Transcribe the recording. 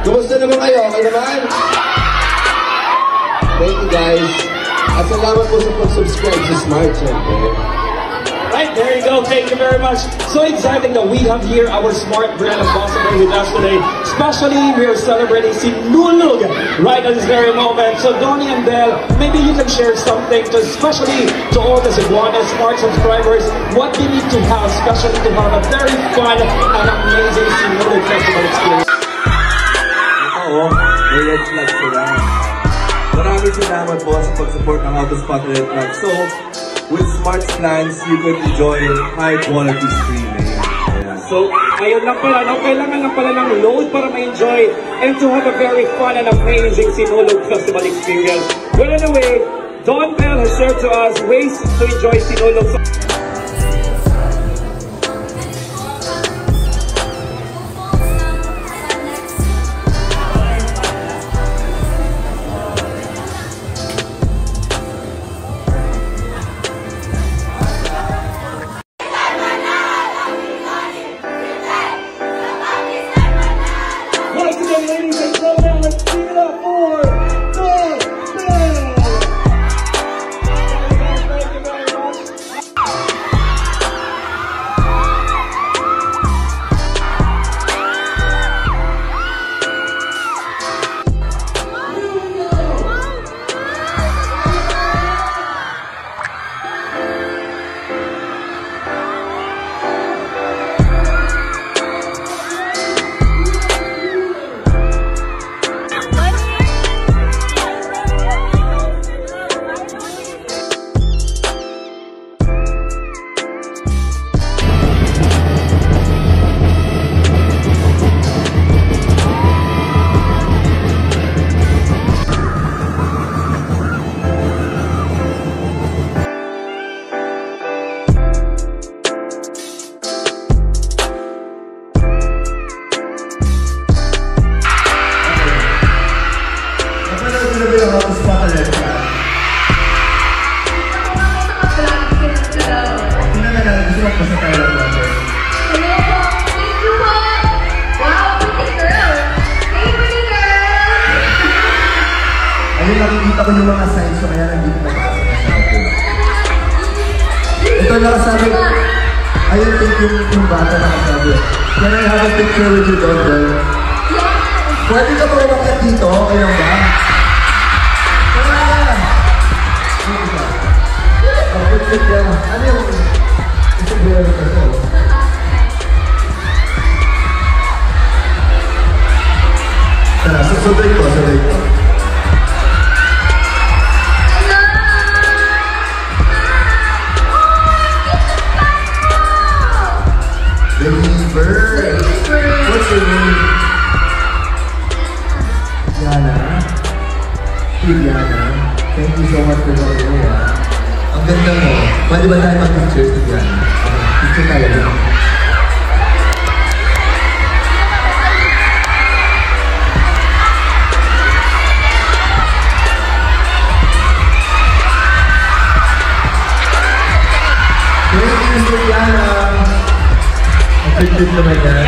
Kumusta naman kayo? Okay naman? Thank you guys. At salamat po sa pag-subscribe sa Smart, syempre. Right, there you go. Thank you very much. So exciting that we have here our Smart brand ambassador with us today. Especially, we are celebrating Sinulog right at this very moment. So Donnie and Belle, maybe you can share something, especially to all the Cebuana Smart subscribers, what they need to have, especially to have a very fun and amazing Sinulog festival experience. Oo, may red flag sila. Maraming salamat po sa pag-support ng Autospot Red Flag. So, with Smart plans, you can enjoy high-quality streaming. Yeah. So, ayun lang pala, no? Kailangan lang pala ng load para ma-enjoy and to have a very fun and amazing Sinulog Festival experience. Well, anyway, Don Bell has shared to us ways to enjoy Sinulog. Ladies and gentlemen, let's give it up for Don Bell! Thank you very much. Ayun, nakikita ko yung mga signs, so kaya nandito nabasa na sa akin. Ito nakasabi, ayun, think yung bata nakasabi. Can I have a picture with you, Don Bell? Pwede ka ba umakyat dito? Okay lang ba? Tara na! Pag-picture ka. Ano yung... Ito ba yung ito? Tara, susunod ko, susunod ko. Believer! What's your name? Yana? Yana? Thank you so much for joining me. Ang ganda mo. Pwede ba tayo mag-pictures with Yana? Picture tayo din. Thank you, Yana. Picture naman yan.